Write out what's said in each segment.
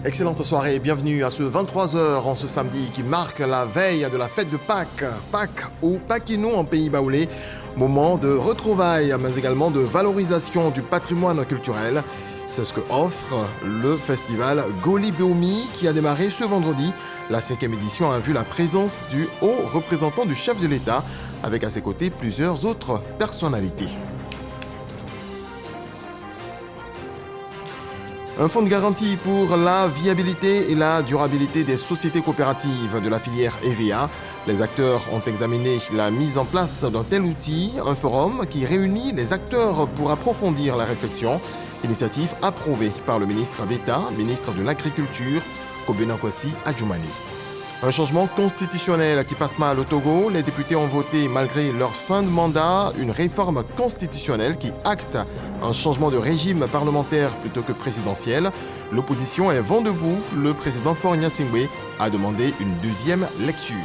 Excellente soirée et bienvenue à ce 23h en ce samedi qui marque la veille de la fête de Pâques. Pâques ou Paquinou en pays baoulé. Moment de retrouvailles mais également de valorisation du patrimoine culturel. C'est ce que offre le festival Goli Beoumi qui a démarré ce vendredi. La 5e édition a vu la présence du haut représentant du chef de l'État avec à ses côtés plusieurs autres personnalités. Un fonds de garantie pour la viabilité et la durabilité des sociétés coopératives de la filière EVA. Les acteurs ont examiné la mise en place d'un tel outil, un forum qui réunit les acteurs pour approfondir la réflexion. Initiative approuvée par le ministre d'État, ministre de l'Agriculture, Kobenakwasi Adjoumani. Un changement constitutionnel qui passe mal au Togo. Les députés ont voté, malgré leur fin de mandat, une réforme constitutionnelle qui acte un changement de régime parlementaire plutôt que présidentiel. L'opposition est vent debout. Le président Faure Gnassingbé a demandé une deuxième lecture.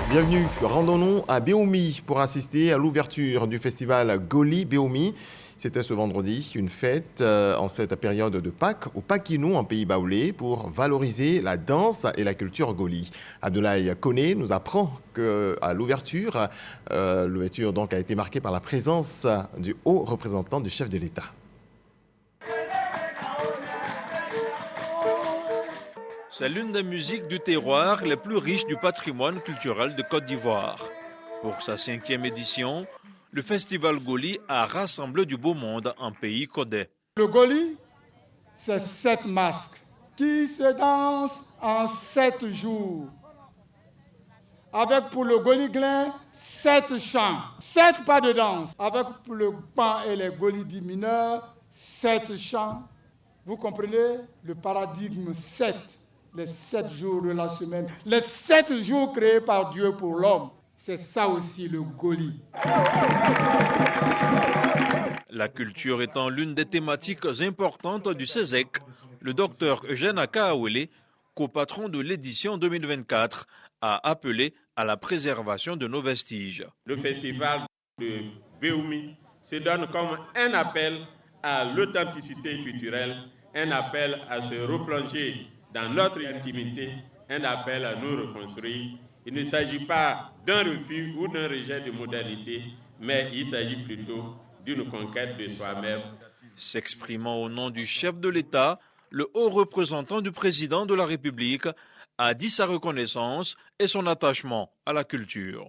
Bienvenue, rendons-nous à Beoumi pour assister à l'ouverture du festival Goli Beoumi. C'était ce vendredi, une fête en cette période de Pâques au Paquinou en pays baoulé pour valoriser la danse et la culture Goli. Abdoulaye Koné nous apprend qu'à l'ouverture donc a été marquée par la présence du haut représentant du chef de l'État. C'est l'une des musiques du terroir les plus riches du patrimoine culturel de Côte d'Ivoire. Pour sa 5e édition, le festival Goli a rassemblé du beau monde en pays codé. Le Goli, c'est 7 masques qui se dansent en 7 jours. Avec pour le Goli-glin, 7 chants, 7 pas de danse. Avec pour le pan et les Golidis mineurs, 7 chants. Vous comprenez le paradigme 7, les 7 jours de la semaine, les 7 jours créés par Dieu pour l'homme. C'est ça aussi le Goli. La culture étant l'une des thématiques importantes du CESEC, le docteur Eugène Akaawele, copatron de l'édition 2024, a appelé à la préservation de nos vestiges. Le festival de Beoumi se donne comme un appel à l'authenticité culturelle, un appel à se replonger dans notre intimité, un appel à nous reconstruire. Il ne s'agit pas d'un refus ou d'un rejet de modernité, mais il s'agit plutôt d'une conquête de soi-même. S'exprimant au nom du chef de l'État, le haut représentant du président de la République a dit sa reconnaissance et son attachement à la culture.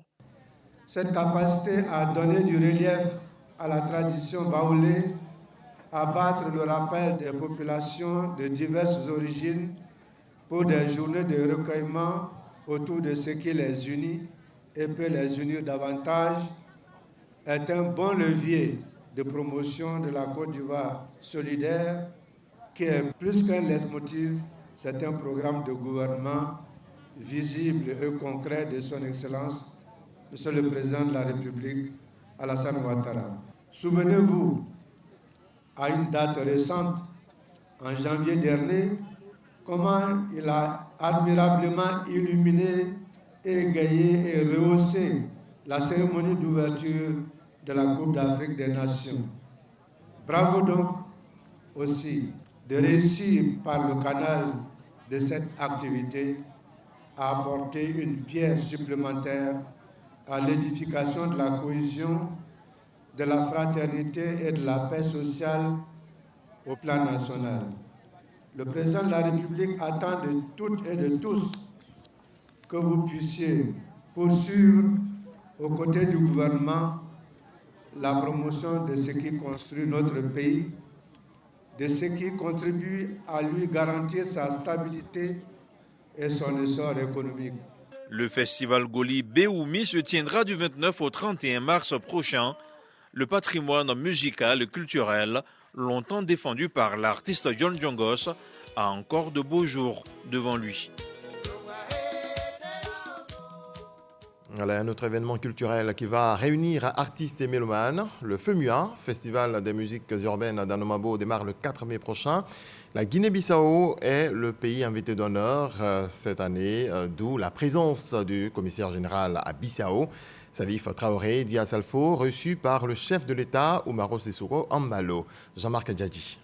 Cette capacité à donner du relief à la tradition baoulée, à battre le rappel des populations de diverses origines pour des journées de recueillement autour de ce qui les unit et peut les unir davantage, est un bon levier de promotion de la Côte d'Ivoire solidaire qui est plus qu'un leitmotiv, c'est un programme de gouvernement visible et concret de son Excellence, Monsieur le Président de la République, Alassane Ouattara. Souvenez-vous, à une date récente, en janvier dernier, comment il a admirablement illuminé, égayé et rehaussé la cérémonie d'ouverture de la Coupe d'Afrique des Nations. Bravo donc aussi de réussir par le canal de cette activité à apporter une pierre supplémentaire à l'édification de la cohésion, de la fraternité et de la paix sociale au plan national. Le président de la République attend de toutes et de tous que vous puissiez poursuivre aux côtés du gouvernement la promotion de ce qui construit notre pays, de ce qui contribue à lui garantir sa stabilité et son essor économique. Le festival Goli Beoumi se tiendra du 29 au 31 mars prochain. Le patrimoine musical et culturel, longtemps défendu par l'artiste John Jongos, a encore de beaux jours devant lui. Voilà un autre événement culturel qui va réunir artistes et mélomanes. Le FEMUA, Festival des musiques urbaines d'Anomabo, démarre le 4 mai prochain. La Guinée-Bissau est le pays invité d'honneur cette année, d'où la présence du commissaire général à Bissau, Salif Traoré Dia Salfo, reçu par le chef de l'État, Umaro Sissoco Ambalo. Jean-Marc Adjadji.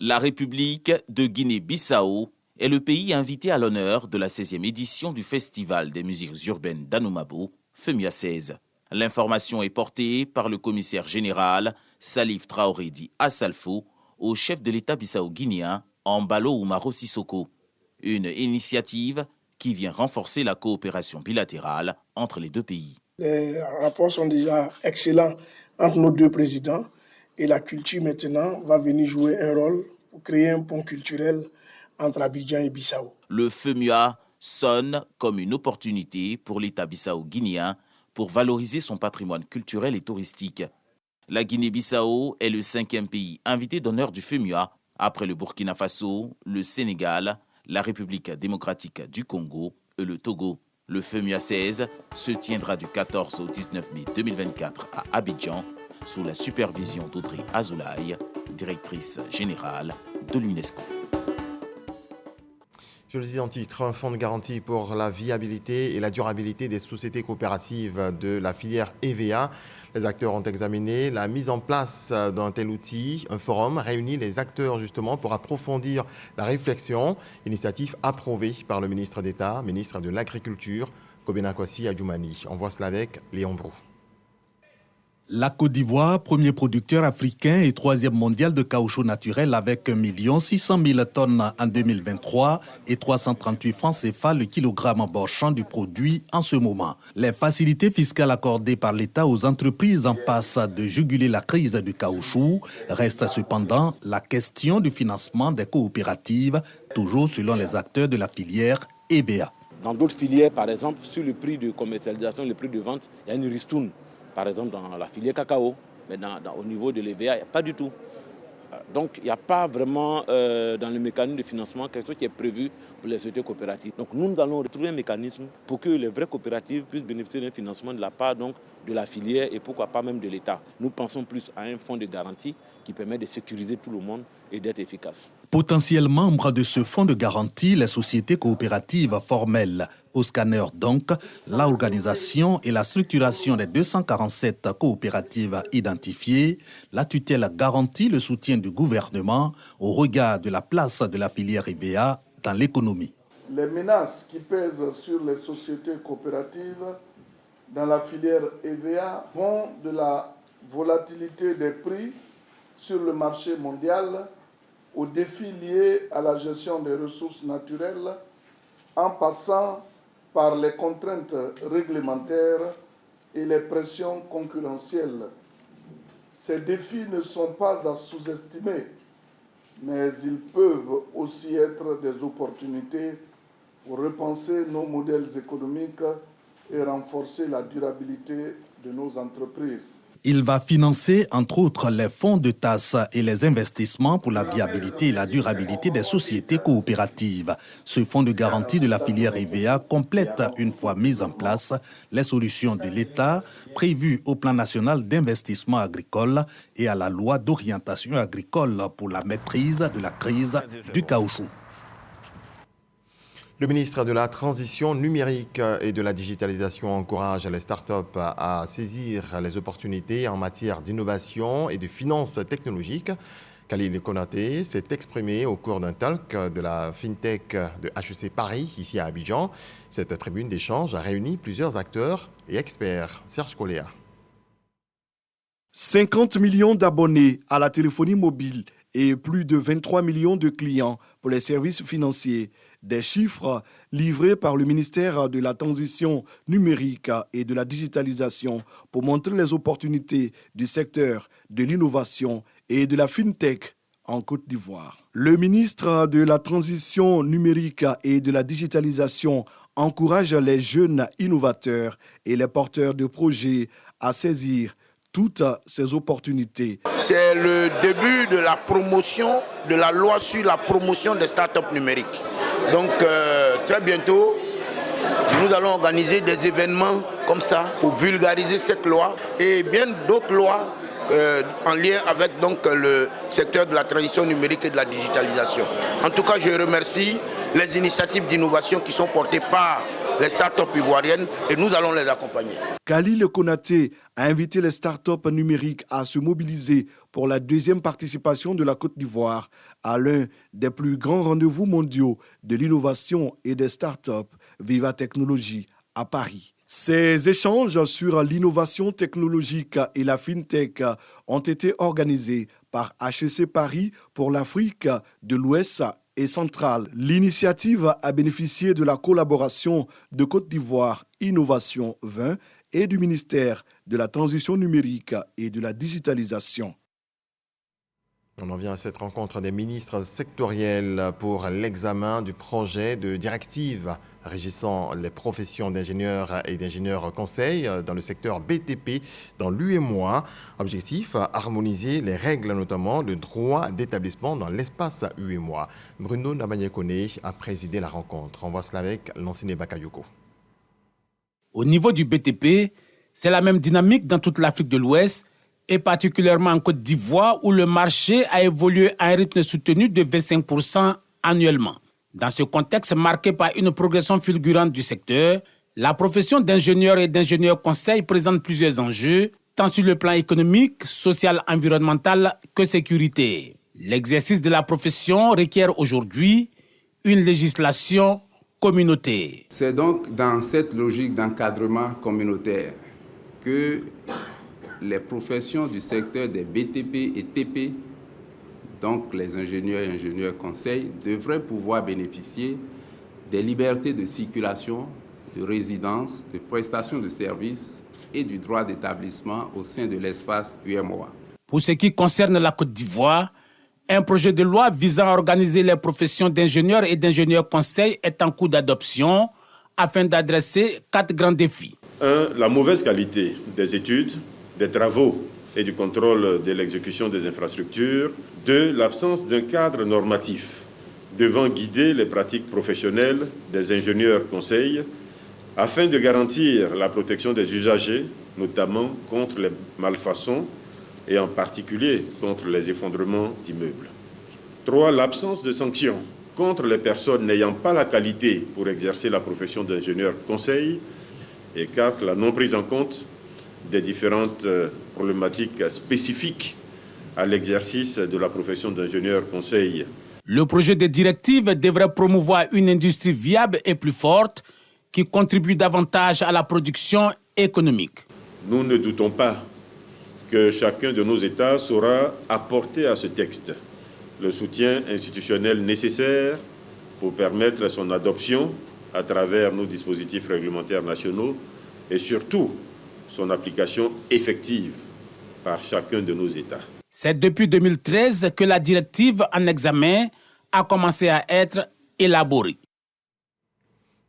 La République de Guinée-Bissau est le pays invité à l'honneur de la 16e édition du Festival des musiques urbaines d'Anoumabo, FEMUA 16. L'information est portée par le commissaire général Salif Traoré Di Assalfo au chef de l'État bissau-guinéen Embalo Oumaro Sissoko. Une initiative qui vient renforcer la coopération bilatérale entre les deux pays. Les rapports sont déjà excellents entre nos deux présidents et la culture maintenant va venir jouer un rôle pour créer un pont culturel entre Abidjan et Bissau. Le FEMUA sonne comme une opportunité pour l'État bissau-guinéen pour valoriser son patrimoine culturel et touristique. La Guinée-Bissau est le 5e pays invité d'honneur du FEMUA après le Burkina Faso, le Sénégal, la République démocratique du Congo et le Togo. Le FEMUA 16 se tiendra du 14 au 19 mai 2024 à Abidjan sous la supervision d'Audrey Azoulay, directrice générale de l'UNESCO. Je le disais en titre, un fonds de garantie pour la viabilité et la durabilité des sociétés coopératives de la filière EVA. Les acteurs ont examiné la mise en place d'un tel outil. Un forum réunit les acteurs justement pour approfondir la réflexion. Initiative approuvée par le ministre d'État, ministre de l'Agriculture, Kobena Kwasi Adjoumani. On voit cela avec Léon Brou. La Côte d'Ivoire, premier producteur africain et 3e mondial de caoutchouc naturel avec 1 600 000 tonnes en 2023 et 338 francs CFA le kilogramme marchand du produit en ce moment. Les facilités fiscales accordées par l'État aux entreprises en passe de juguler la crise du caoutchouc reste cependant la question du financement des coopératives, toujours selon les acteurs de la filière EVA. Dans d'autres filières, par exemple, sur le prix de commercialisation, le prix de vente, il y a une ristourne. Par exemple, dans la filière cacao, mais au niveau de l'EVA, il n'y a pas du tout. Donc, il n'y a pas vraiment dans le mécanisme de financement quelque chose qui est prévu pour les sociétés coopératives. Donc, nous allons retrouver un mécanisme pour que les vraies coopératives puissent bénéficier d'un financement de la part donc, de la filière et pourquoi pas même de l'État. Nous pensons plus à un fonds de garantie qui permet de sécuriser tout le monde et d'être efficace. Potentiellement membres de ce fonds de garantie, les sociétés coopératives formelles. Au scanner donc, l'organisation et la structuration des 247 coopératives identifiées, la tutelle garantit le soutien du gouvernement au regard de la place de la filière EVA dans l'économie. Les menaces qui pèsent sur les sociétés coopératives dans la filière EVA vont de la volatilité des prix sur le marché mondial aux défis liés à la gestion des ressources naturelles, en passant par les contraintes réglementaires et les pressions concurrentielles. Ces défis ne sont pas à sous-estimer, mais ils peuvent aussi être des opportunités pour repenser nos modèles économiques et renforcer la durabilité de nos entreprises. Il va financer, entre autres, les fonds de tasse et les investissements pour la viabilité et la durabilité des sociétés coopératives. Ce fonds de garantie de la filière EVA complète, une fois mis en place, les solutions de l'État prévues au plan national d'investissement agricole et à la loi d'orientation agricole pour la maîtrise de la crise du caoutchouc. Le ministre de la Transition numérique et de la digitalisation encourage les startups à saisir les opportunités en matière d'innovation et de finances technologiques. Khalil Konaté s'est exprimé au cours d'un talk de la FinTech de HEC Paris, ici à Abidjan. Cette tribune d'échange a réuni plusieurs acteurs et experts. Serge Coléa. 50 millions d'abonnés à la téléphonie mobile et plus de 23 millions de clients pour les services financiers. Des chiffres livrés par le ministère de la Transition numérique et de la digitalisation pour montrer les opportunités du secteur de l'innovation et de la FinTech en Côte d'Ivoire. Le ministre de la Transition numérique et de la digitalisation encourage les jeunes innovateurs et les porteurs de projets à saisir toutes ces opportunités. C'est le début de la promotion de la loi sur la promotion des startups numériques. Donc très bientôt, nous allons organiser des événements comme ça pour vulgariser cette loi et bien d'autres lois en lien avec donc, le secteur de la transition numérique et de la digitalisation. En tout cas, je remercie les initiatives d'innovation qui sont portées par les start-up ivoiriennes et nous allons les accompagner. Khalil Konaté a invité les start-up numériques à se mobiliser pour la deuxième participation de la Côte d'Ivoire à l'un des plus grands rendez-vous mondiaux de l'innovation et des start-up, Viva Technologies, à Paris. Ces échanges sur l'innovation technologique et la fintech ont été organisés par HEC Paris pour l'Afrique de l'Ouest et centrale. L'initiative a bénéficié de la collaboration de Côte d'Ivoire Innovation 20 et du ministère de la Transition numérique et de la digitalisation. On en vient à cette rencontre des ministres sectoriels pour l'examen du projet de directive régissant les professions d'ingénieurs et d'ingénieurs conseils dans le secteur BTP dans l'UEMOA. Objectif, harmoniser les règles, notamment le droit d'établissement dans l'espace UEMOA. Bruno Nabanyekone a présidé la rencontre. On voit cela avec Lansine Bakayoko. Au niveau du BTP, c'est la même dynamique dans toute l'Afrique de l'Ouest, et particulièrement en Côte d'Ivoire où le marché a évolué à un rythme soutenu de 25% annuellement. Dans ce contexte marqué par une progression fulgurante du secteur, la profession d'ingénieur et d'ingénieur conseil présente plusieurs enjeux, tant sur le plan économique, social, environnemental que sécurité. L'exercice de la profession requiert aujourd'hui une législation communautaire. C'est donc dans cette logique d'encadrement communautaire que les professions du secteur des BTP et TP, donc les ingénieurs et ingénieurs conseils, devraient pouvoir bénéficier des libertés de circulation, de résidence, de prestation de services et du droit d'établissement au sein de l'espace UEMOA. Pour ce qui concerne la Côte d'Ivoire, un projet de loi visant à organiser les professions d'ingénieurs et d'ingénieurs conseils est en cours d'adoption afin d'adresser 4 grands défis. 1. La mauvaise qualité des études, des travaux et du contrôle de l'exécution des infrastructures. 2. L'absence d'un cadre normatif devant guider les pratiques professionnelles des ingénieurs conseils afin de garantir la protection des usagers, notamment contre les malfaçons et en particulier contre les effondrements d'immeubles. 3. L'absence de sanctions contre les personnes n'ayant pas la qualité pour exercer la profession d'ingénieur conseil. Et 4. La non prise en compte des différentes problématiques spécifiques à l'exercice de la profession d'ingénieur conseil. Le projet de directive devrait promouvoir une industrie viable et plus forte qui contribue davantage à la production économique. Nous ne doutons pas que chacun de nos États saura apporter à ce texte le soutien institutionnel nécessaire pour permettre son adoption à travers nos dispositifs réglementaires nationaux et surtout son application effective par chacun de nos États. C'est depuis 2013 que la directive en examen a commencé à être élaborée.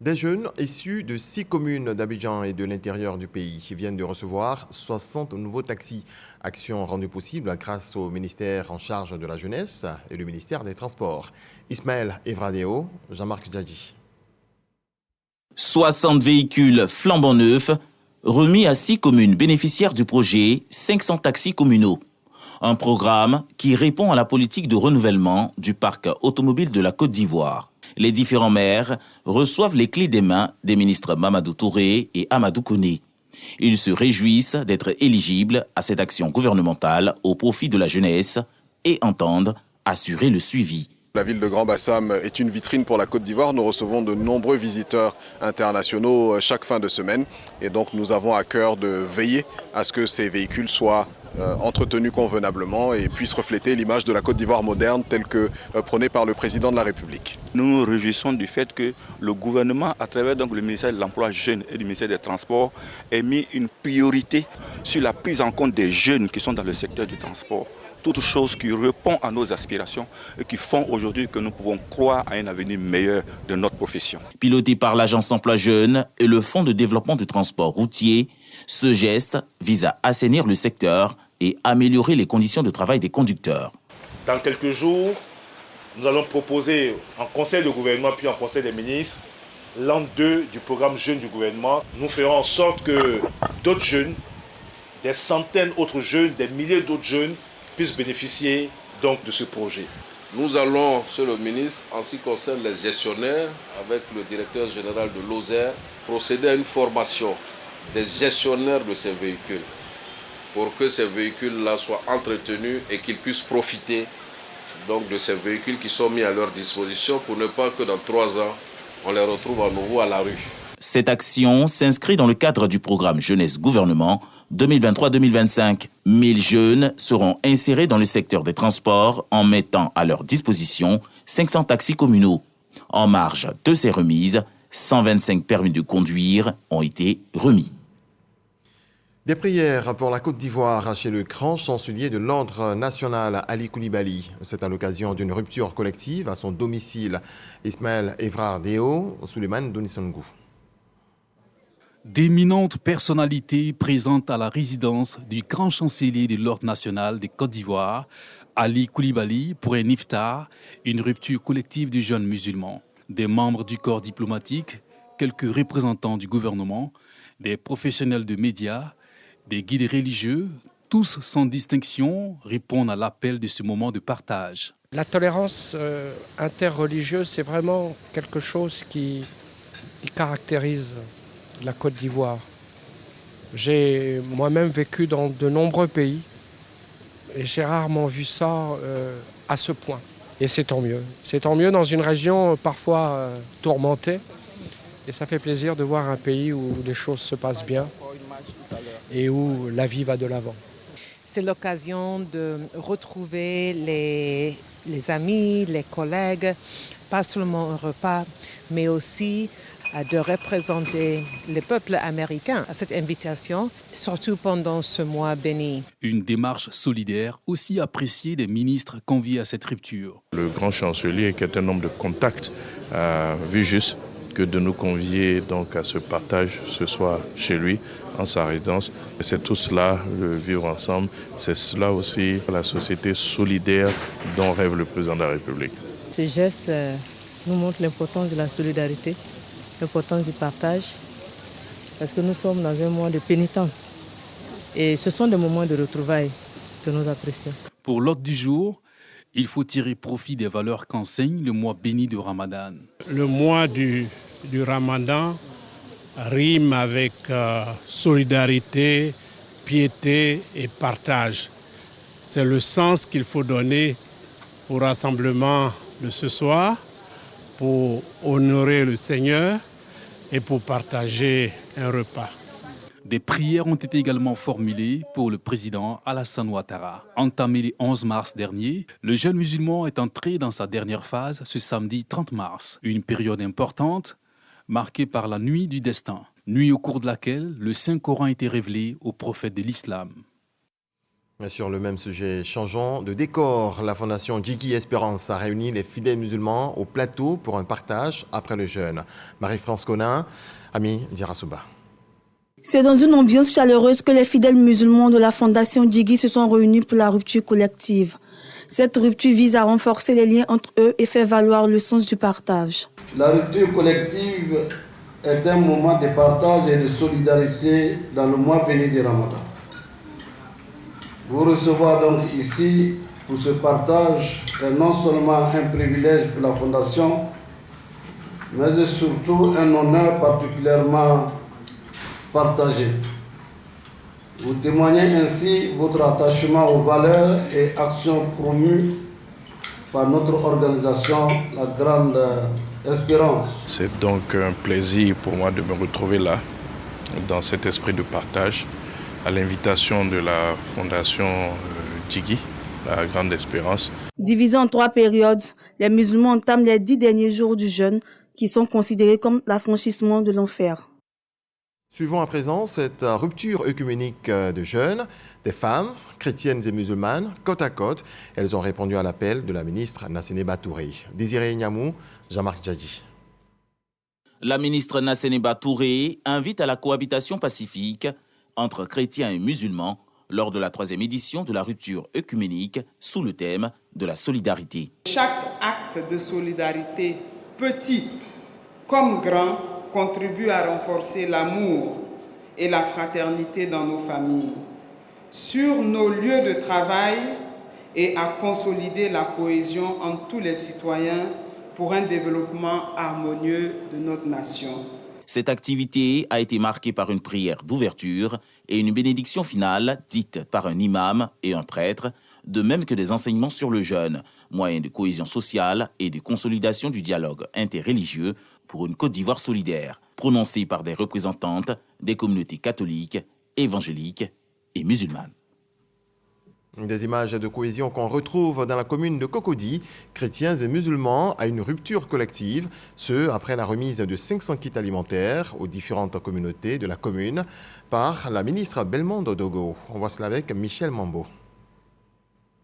Des jeunes issus de 6 communes d'Abidjan et de l'intérieur du pays viennent de recevoir 60 nouveaux taxis. Action rendue possible grâce au ministère en charge de la jeunesse et le ministère des Transports. Ismaël Evradeo, Jean-Marc Djadji. 60 véhicules flambant neufs remis à 6 communes bénéficiaires du projet 500 taxis communaux. Un programme qui répond à la politique de renouvellement du parc automobile de la Côte d'Ivoire. Les différents maires reçoivent les clés des mains des ministres Mamadou Touré et Amadou Koné. Ils se réjouissent d'être éligibles à cette action gouvernementale au profit de la jeunesse et entendent assurer le suivi. La ville de Grand-Bassam est une vitrine pour la Côte d'Ivoire. Nous recevons de nombreux visiteurs internationaux chaque fin de semaine. Et donc nous avons à cœur de veiller à ce que ces véhicules soient entretenus convenablement et puissent refléter l'image de la Côte d'Ivoire moderne telle que prônée par le président de la République. Nous nous réjouissons du fait que le gouvernement, à travers donc, le ministère de l'Emploi jeune et du ministère des Transports, ait mis une priorité sur la prise en compte des jeunes qui sont dans le secteur du transport. Toute chose qui répond à nos aspirations et qui font aujourd'hui que nous pouvons croire à un avenir meilleur de notre profession. Piloté par l'Agence Emploi Jeunes et le Fonds de développement du transport routier, ce geste vise à assainir le secteur et améliorer les conditions de travail des conducteurs. Dans quelques jours, nous allons proposer en conseil de gouvernement puis en conseil des ministres l'an 2 du programme Jeunes du gouvernement. Nous ferons en sorte que d'autres jeunes, des centaines d'autres jeunes, des milliers d'autres jeunes puissent bénéficier donc de ce projet. Nous allons, Monsieur le ministre, en ce qui concerne les gestionnaires, avec le directeur général de l'OSER, procéder à une formation des gestionnaires de ces véhicules pour que ces véhicules-là soient entretenus et qu'ils puissent profiter donc, de ces véhicules qui sont mis à leur disposition pour ne pas que dans 3 ans, on les retrouve à nouveau à la rue. Cette action s'inscrit dans le cadre du programme Jeunesse Gouvernement 2023-2025. 1000 jeunes seront insérés dans le secteur des transports en mettant à leur disposition 500 taxis communaux. En marge de ces remises, 125 permis de conduire ont été remis. Des prières pour la Côte d'Ivoire chez le grand chancelier de l'Ordre national Ali Koulibaly. C'est à l'occasion d'une rupture collective à son domicile. Ismaël Evrard Deo, Souleymane Donisongou. D'éminentes personnalités présentes à la résidence du grand chancelier de l'Ordre national de Côte d'Ivoire, Ali Koulibaly, pour un iftar, une rupture collective du jeune musulman. Des membres du corps diplomatique, quelques représentants du gouvernement, des professionnels de médias, des guides religieux, tous sans distinction répondent à l'appel de ce moment de partage. La tolérance interreligieuse, c'est vraiment quelque chose qui caractérise la Côte d'Ivoire. J'ai moi-même vécu dans de nombreux pays et j'ai rarement vu ça à ce point. Et c'est tant mieux. C'est tant mieux dans une région parfois tourmentée. Et ça fait plaisir de voir un pays où les choses se passent bien et où la vie va de l'avant. C'est l'occasion de retrouver les amis, les collègues, pas seulement un repas, mais aussi de représenter le peuple américain à cette invitation, surtout pendant ce mois béni. Une démarche solidaire aussi appréciée des ministres conviés à cette rupture. Le grand chancelier, qui est un homme de contact, a vu juste que de nous convier donc à ce partage ce soir chez lui, en sa résidence. C'est tout cela, le vivre ensemble. C'est cela aussi la société solidaire dont rêve le président de la République. Ces gestes nous montrent l'importance de la solidarité, l'importance du partage, parce que nous sommes dans un mois de pénitence. Et ce sont des moments de retrouvailles que nous apprécions. Pour l'ordre du jour, il faut tirer profit des valeurs qu'enseigne le mois béni de Ramadan. Le mois du Ramadan rime avec solidarité, piété et partage. C'est le sens qu'il faut donner au rassemblement de ce soir pour honorer le Seigneur et pour partager un repas. Des prières ont été également formulées pour le président Alassane Ouattara. Entamé le 11 mars dernier, le jeune musulman est entré dans sa dernière phase ce samedi 30 mars. Une période importante marquée par la nuit du destin, nuit au cours de laquelle le Saint-Coran a été révélé au prophète de l'islam. Sur le même sujet, changeant de décor, la fondation Djigui Espérance a réuni les fidèles musulmans au plateau pour un partage après le jeûne. Marie-France Conin, Ami Dirasouba. C'est dans une ambiance chaleureuse que les fidèles musulmans de la fondation Djigui se sont réunis pour la rupture collective. Cette rupture vise à renforcer les liens entre eux et faire valoir le sens du partage. La rupture collective est un moment de partage et de solidarité dans le mois béni de Ramadan. Vous recevoir donc ici pour ce partage est non seulement un privilège pour la fondation, mais surtout un honneur particulièrement partagé. Vous témoignez ainsi votre attachement aux valeurs et actions promues par notre organisation, la Grande Espérance. C'est donc un plaisir pour moi de me retrouver là, dans cet esprit de partage, à l'invitation de la fondation Djigui, la Grande Espérance. Divisés en 3 périodes, les musulmans entament les 10 derniers jours du jeûne, qui sont considérés comme l'affranchissement de l'enfer. Suivons à présent cette rupture œcuménique de jeunes, des femmes, chrétiennes et musulmanes, côte à côte. Elles ont répondu à l'appel de la ministre Nassénéba Touré. Désiré Niamou, Jean-Marc Djadji. La ministre Nassénéba Touré invite à la cohabitation pacifique entre chrétiens et musulmans lors de la 3e édition de la rupture œcuménique sous le thème de la solidarité. Chaque acte de solidarité, petit comme grand, contribue à renforcer l'amour et la fraternité dans nos familles, sur nos lieux de travail et à consolider la cohésion entre tous les citoyens pour un développement harmonieux de notre nation. Cette activité a été marquée par une prière d'ouverture et une bénédiction finale dite par un imam et un prêtre, de même que des enseignements sur le jeûne, moyen de cohésion sociale et de consolidation du dialogue interreligieux pour une Côte d'Ivoire solidaire, prononcée par des représentantes des communautés catholiques, évangéliques et musulmanes. Des images de cohésion qu'on retrouve dans la commune de Cocody, chrétiens et musulmans à une rupture collective, ce après la remise de 500 kits alimentaires aux différentes communautés de la commune par la ministre Belmondo Dogo. On voit cela avec Michel Mambo.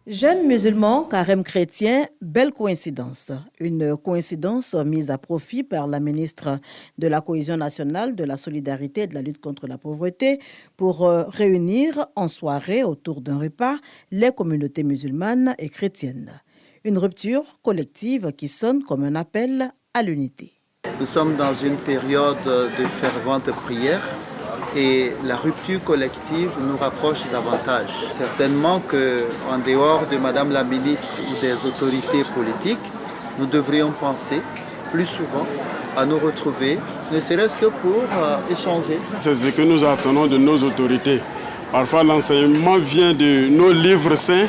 Jeunes musulmans, carême chrétien, belle coïncidence. Une coïncidence mise à profit par la ministre de la Cohésion nationale, de la solidarité et de la lutte contre la pauvreté pour réunir en soirée autour d'un repas les communautés musulmanes et chrétiennes. Une rupture collective qui sonne comme un appel à l'unité. Nous sommes dans une période de fervente prière. Et la rupture collective nous rapproche davantage. Certainement qu'en dehors de Madame la ministre ou des autorités politiques, nous devrions penser plus souvent à nous retrouver, ne serait-ce que pour échanger. C'est ce que nous attendons de nos autorités. Parfois l'enseignement vient de nos livres saints,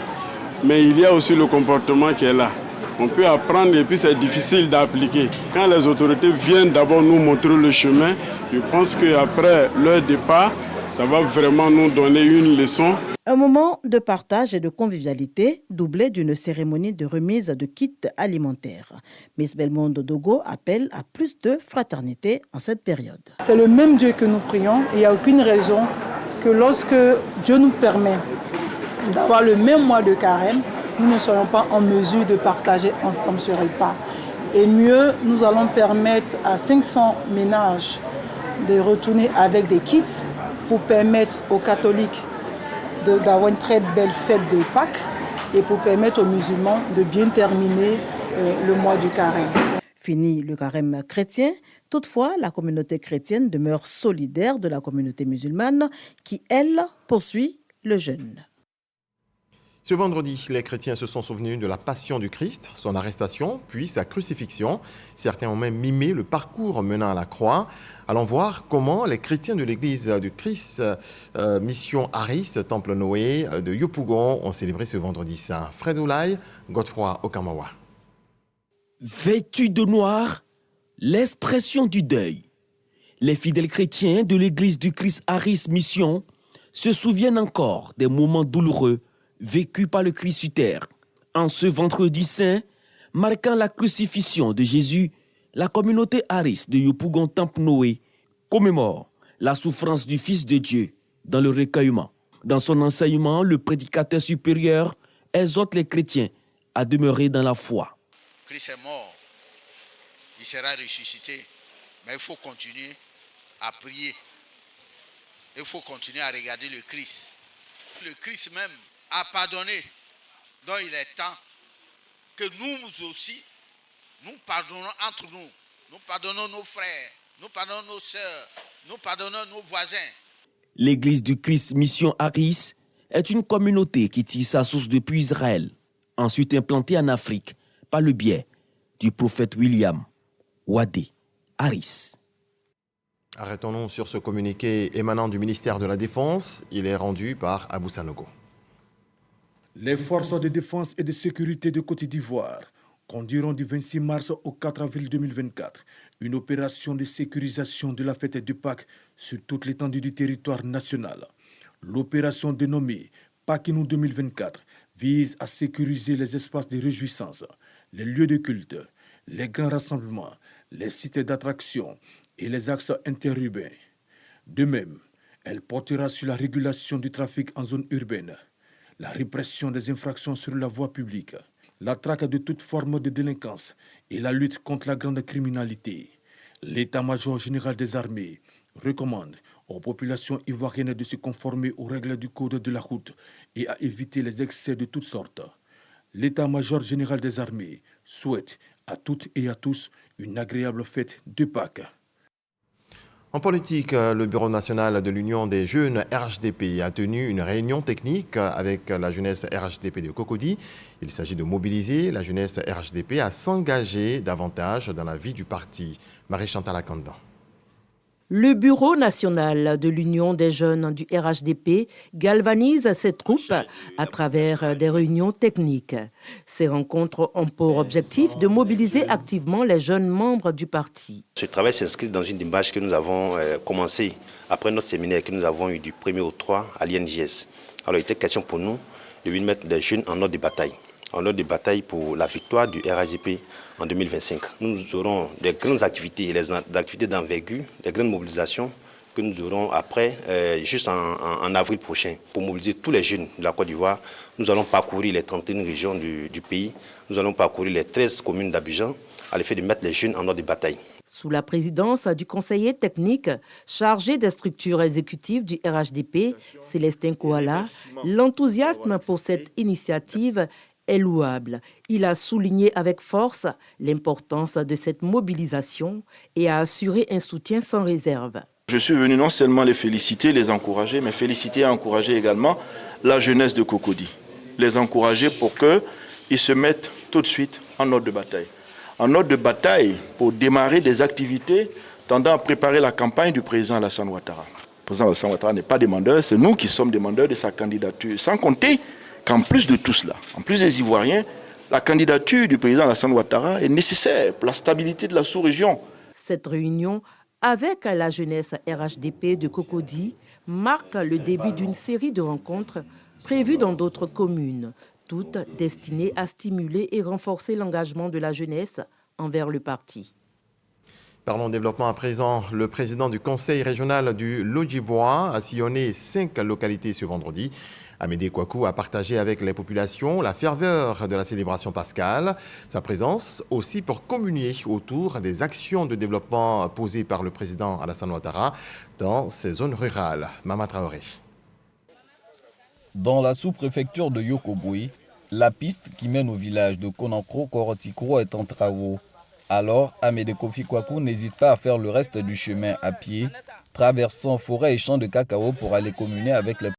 mais il y a aussi le comportement qui est là. On peut apprendre et puis c'est difficile d'appliquer. Quand les autorités viennent d'abord nous montrer le chemin, je pense qu'après leur départ, ça va vraiment nous donner une leçon. Un moment de partage et de convivialité, doublé d'une cérémonie de remise de kits alimentaires. Miss Belmondo Dogo appelle à plus de fraternité en cette période. C'est le même Dieu que nous prions et il n'y a aucune raison que lorsque Dieu nous permet d'avoir le même mois de carême, nous ne soyons pas en mesure de partager ensemble ce repas. Et mieux, nous allons permettre à 500 ménages de retourner avec des kits pour permettre aux catholiques d'avoir une très belle fête de Pâques et pour permettre aux musulmans de bien terminer le mois du carême. Fini le carême chrétien, toutefois, la communauté chrétienne demeure solidaire de la communauté musulmane qui, elle, poursuit le jeûne. Ce vendredi, les chrétiens se sont souvenus de la passion du Christ, son arrestation, puis sa crucifixion. Certains ont même mimé le parcours menant à la croix. Allons voir comment les chrétiens de l'église du Christ Mission Aris, Temple Noé de Yopougon ont célébré ce vendredi saint. Fred Oulaye, Godefroy Okamawa. Vêtus de noir, l'expression du deuil. Les fidèles chrétiens de l'église du Christ Aris Mission se souviennent encore des moments douloureux vécu par le Christ sur terre. En ce vendredi saint, marquant la crucifixion de Jésus, la communauté Aris de Yopougon Temple Noé commémore la souffrance du Fils de Dieu dans le recueillement. Dans son enseignement, le prédicateur supérieur exhorte les chrétiens à demeurer dans la foi. Christ est mort, il sera ressuscité, mais il faut continuer à prier. Il faut continuer à regarder le Christ. Le Christ même a pardonné. Donc il est temps que nous aussi, nous pardonnons entre nous. Nous pardonnons nos frères, nous pardonnons nos sœurs, nous pardonnons nos voisins. L'église du Christ Mission Aris est une communauté qui tire sa source depuis Israël, ensuite implantée en Afrique par le biais du prophète William Wadé Aris. Arrêtons-nous sur ce communiqué émanant du ministère de la Défense. Il est rendu par Abou Sanogo. Les forces de défense et de sécurité de Côte d'Ivoire conduiront du 26 mars au 4 avril 2024 une opération de sécurisation de la fête de Pâques sur toute l'étendue du territoire national. L'opération dénommée Pâques-nous 2024 vise à sécuriser les espaces de réjouissance, les lieux de culte, les grands rassemblements, les sites d'attraction et les axes interurbains. De même, elle portera sur la régulation du trafic en zone urbaine, la répression des infractions sur la voie publique, la traque de toute forme de délinquance et la lutte contre la grande criminalité. L'état-major général des armées recommande aux populations ivoiriennes de se conformer aux règles du code de la route et à éviter les excès de toutes sortes. L'état-major général des armées souhaite à toutes et à tous une agréable fête de Pâques. En politique, le Bureau national de l'Union des jeunes RHDP a tenu une réunion technique avec la jeunesse RHDP de Cocody. Il s'agit de mobiliser la jeunesse RHDP à s'engager davantage dans la vie du parti. Marie-Chantal Akandan. Le Bureau national de l'Union des jeunes du RHDP galvanise ses troupes à travers des réunions techniques. Ces rencontres ont pour objectif de mobiliser activement les jeunes membres du parti. Ce travail s'inscrit dans une démarche que nous avons commencée après notre séminaire que nous avons eu du 1er au 3 à l'INJS. Alors il était question pour nous de mettre les jeunes en ordre de bataille. En ordre de bataille pour la victoire du RHDP en 2025. Nous aurons des grandes activités, des activités d'envergure, des grandes mobilisations que nous aurons après, juste en avril prochain, pour mobiliser tous les jeunes de la Côte d'Ivoire. Nous allons parcourir les 31 régions du pays, nous allons parcourir les 13 communes d'Abidjan, à l'effet de mettre les jeunes en ordre de bataille. Sous la présidence du conseiller technique chargé des structures exécutives du RHDP, Célestin Kouala, l'enthousiasme pour cette initiative est louable. Il a souligné avec force l'importance de cette mobilisation et a assuré un soutien sans réserve. Je suis venu non seulement les féliciter, les encourager, mais féliciter et encourager également la jeunesse de Cocody. Les encourager pour qu'ils se mettent tout de suite en ordre de bataille. En ordre de bataille pour démarrer des activités tendant à préparer la campagne du président Alassane Ouattara. Le président Alassane Ouattara n'est pas demandeur, c'est nous qui sommes demandeurs de sa candidature. Sans compter qu'en plus de tout cela, en plus des Ivoiriens, la candidature du président Alassane Ouattara est nécessaire pour la stabilité de la sous-région. Cette réunion avec la jeunesse RHDP de Cocody marque le début d'une série de rencontres prévues dans d'autres communes, toutes destinées à stimuler et renforcer l'engagement de la jeunesse envers le parti. Parlons développement à présent. Le président du conseil régional du Lodjibois a sillonné 5 localités ce vendredi. Amédée Kouakou a partagé avec les populations la ferveur de la célébration pascale. Sa présence aussi pour communier autour des actions de développement posées par le président Alassane Ouattara dans ces zones rurales. Mama Traoré. Dans la sous-préfecture de Yokobwe, la piste qui mène au village de Konankro-Korotikro est en travaux. Alors, Amédée Kouakou n'hésite pas à faire le reste du chemin à pied, traversant forêt et champs de cacao pour aller communier avec les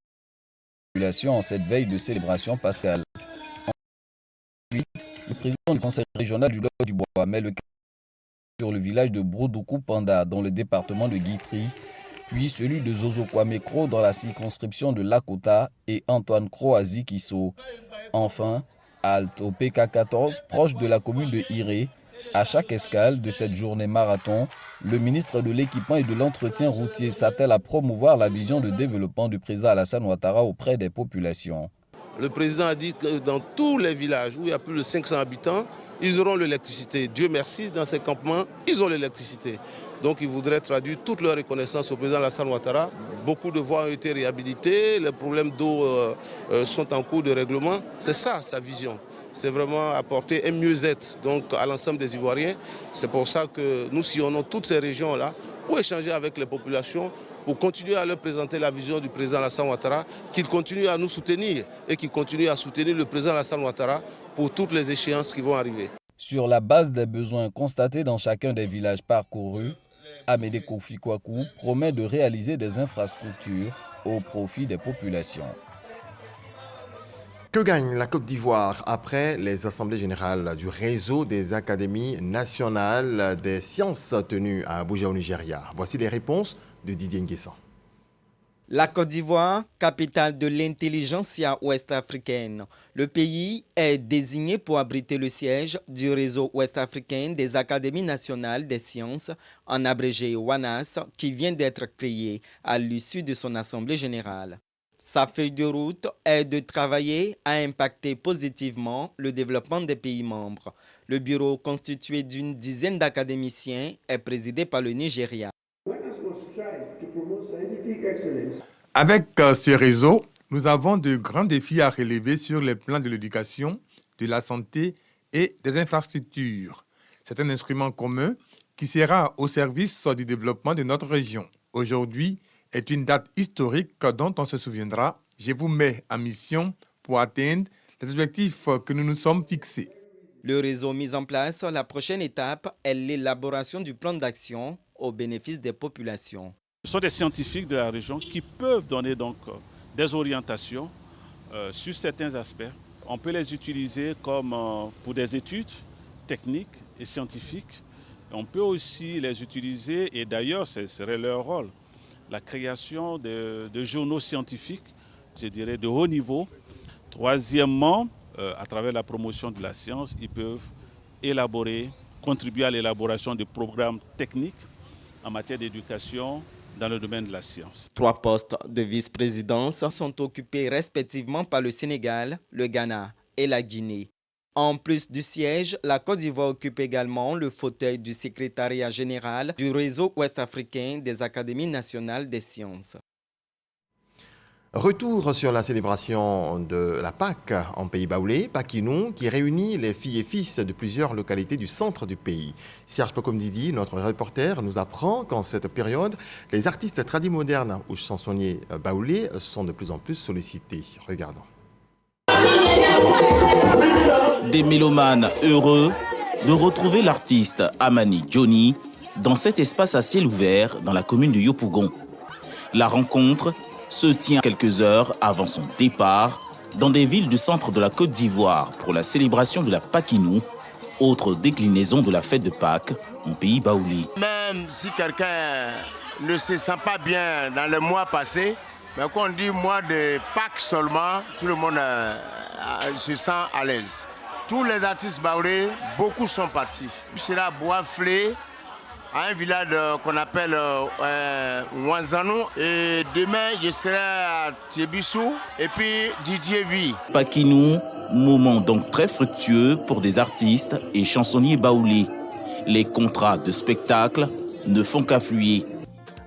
populations en cette veille de célébration pascale. Ensuite, le président du conseil régional du Lodjibois met le cap sur le village de Brodoukou-Panda dans le département de Guitry, puis celui de Zozo Kwame-Kro dans la circonscription de Lakota et Antoine Kro à Zikiso. Enfin, halte au PK14 proche de la commune de Iré. À chaque escale de cette journée marathon, le ministre de l'Équipement et de l'Entretien routier s'attelle à promouvoir la vision de développement du président Alassane Ouattara auprès des populations. Le président a dit que dans tous les villages où il y a plus de 500 habitants, ils auront l'électricité. Dieu merci, dans ces campements, ils ont l'électricité. Donc il voudrait traduire toute leur reconnaissance au président Alassane Ouattara. Beaucoup de voies ont été réhabilitées, les problèmes d'eau sont en cours de règlement. C'est ça sa vision. C'est vraiment apporter un mieux-être à l'ensemble des Ivoiriens. C'est pour ça que nous sillonnons toutes ces régions-là pour échanger avec les populations, pour continuer à leur présenter la vision du président Alassane Ouattara, qu'il continue à nous soutenir et qu'il continue à soutenir le président Alassane Ouattara pour toutes les échéances qui vont arriver. Sur la base des besoins constatés dans chacun des villages parcourus, Amédée Kouakou promet de réaliser des infrastructures au profit des populations. Que gagne la Côte d'Ivoire après les assemblées générales du réseau des académies nationales des sciences tenues à Abuja au Nigeria? Voici les réponses de Didier Nguessan. La Côte d'Ivoire, capitale de l'intelligentsia ouest-africaine. Le pays est désigné pour abriter le siège du réseau ouest-africain des académies nationales des sciences, en abrégé WANAS, qui vient d'être créé à l'issue de son assemblée générale. Sa feuille de route est de travailler à impacter positivement le développement des pays membres. Le bureau, constitué d'une dizaine d'académiciens, est présidé par le Nigeria. Avec ce réseau, nous avons de grands défis à relever sur les plans de l'éducation, de la santé et des infrastructures. C'est un instrument commun qui sera au service du développement de notre région. Aujourd'hui est une date historique dont on se souviendra. Je vous mets en mission pour atteindre les objectifs que nous nous sommes fixés. Le réseau mis en place, la prochaine étape est l'élaboration du plan d'action au bénéfice des populations. Ce sont des scientifiques de la région qui peuvent donner donc des orientations sur certains aspects. On peut les utiliser comme pour des études techniques et scientifiques. On peut aussi les utiliser, et d'ailleurs ce serait leur rôle, la création de journaux scientifiques, je dirais de haut niveau. Troisièmement, à travers la promotion de la science, ils peuvent contribuer à l'élaboration de programmes techniques en matière d'éducation dans le domaine de la science. 3 postes de vice-présidence sont occupés respectivement par le Sénégal, le Ghana et la Guinée. En plus du siège, la Côte d'Ivoire occupe également le fauteuil du secrétariat général du réseau ouest-africain des académies nationales des sciences. Retour sur la célébration de la Pâques en pays baoulé, Pakinou, qui réunit les filles et fils de plusieurs localités du centre du pays. Serge Pokomdidi, notre reporter, nous apprend qu'en cette période, les artistes tradimodernes ou chansonniers baoulés sont de plus en plus sollicités. Regardons. Des mélomanes heureux de retrouver l'artiste Amani Johnny dans cet espace à ciel ouvert dans la commune de Yopougon. La rencontre se tient quelques heures avant son départ dans des villes du centre de la Côte d'Ivoire pour la célébration de la Pakinou, autre déclinaison de la fête de Pâques en pays baoulé. Même si quelqu'un ne se sent pas bien dans le mois passé, mais quand on dit mois de Pâques seulement, tout le monde se sent à l'aise. Tous les artistes baoulés, beaucoup sont partis. C'est là Bois-Flé, à un village qu'on appelle Ouanzanou. Et demain, je serai à Tiebissou et puis Didier Vi. Pakinou, moment donc très fructueux pour des artistes et chansonniers baoulés. Les contrats de spectacle ne font qu'affluer.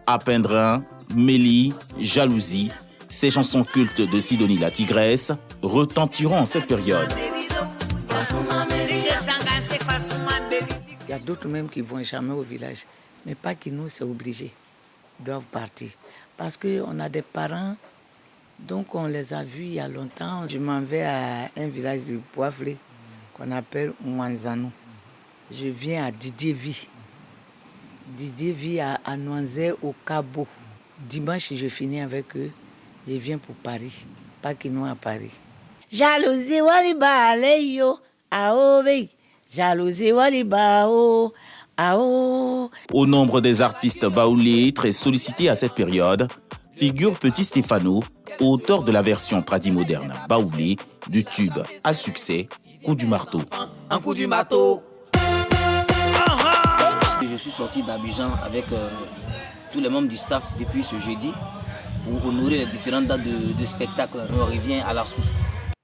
Apendrin, Mélie, Jalousie, ces chansons cultes de Sidonie la Tigresse retentiront en cette période. Il y a d'autres même qui ne vont jamais au village. Mais pas qui nous, c'est obligé. Ils doivent partir. Parce qu'on a des parents, donc on les a vus il y a longtemps. Je m'en vais à un village de Bois-Flé qu'on appelle Ouanzanou. Je viens à Didier Vi. Didier Vi à Noisé au Cabo. Dimanche, je finis avec eux. Je viens pour Paris. Pas qui nous à Paris. Jalousie, waliba, aleyo, aobe. Jalousie, waliba, oh, ao. Au nombre des artistes baoulés très sollicités à cette période, figure Petit Stéphano, auteur de la version tradimoderne baoulée du tube à succès Coup du marteau. Un coup du marteau. Je suis sorti d'Abidjan avec tous les membres du staff depuis ce jeudi pour honorer les différentes dates de spectacle. On revient à la source.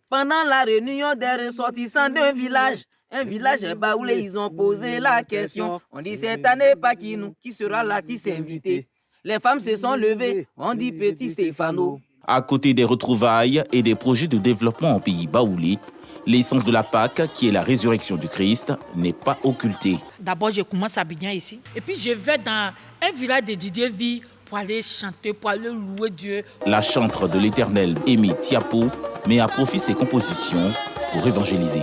Pendant la réunion des ressortissants d'un village, un village baoulé, ils ont posé la question. On dit cette année Pakinou, qui sera l'artiste invité? Les femmes se sont levées, on dit Petit Stéphano. À côté des retrouvailles et des projets de développement en pays baoulé, l'essence de la Pâque, qui est la résurrection du Christ, n'est pas occultée. D'abord, je commence à Abidjan ici. Et puis, je vais dans un village de Didier Vi pour aller chanter, pour aller louer Dieu. La chantre de l'Éternel, Aimé Tiapo, met à profit ses compositions pour évangéliser.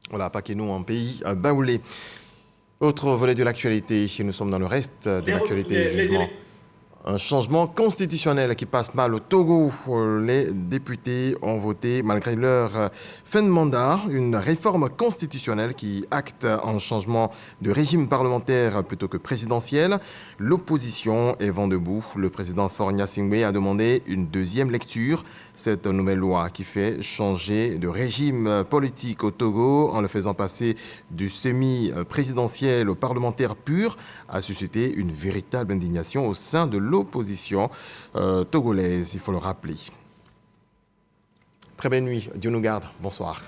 Voilà, Pakinou en pays baoulé. Autre volet de l'actualité, nous sommes dans le reste de l'actualité, jugement. Un changement constitutionnel qui passe mal au Togo. Les députés ont voté, malgré leur fin de mandat, une réforme constitutionnelle qui acte un changement de régime parlementaire plutôt que présidentiel. L'opposition est vent debout. Le président Faure Gnassingbé a demandé une deuxième lecture. Cette nouvelle loi qui fait changer de régime politique au Togo en le faisant passer du semi-présidentiel au parlementaire pur a suscité une véritable indignation au sein de l'opposition togolaise, il faut le rappeler. Très belle nuit, Dieu nous garde, bonsoir.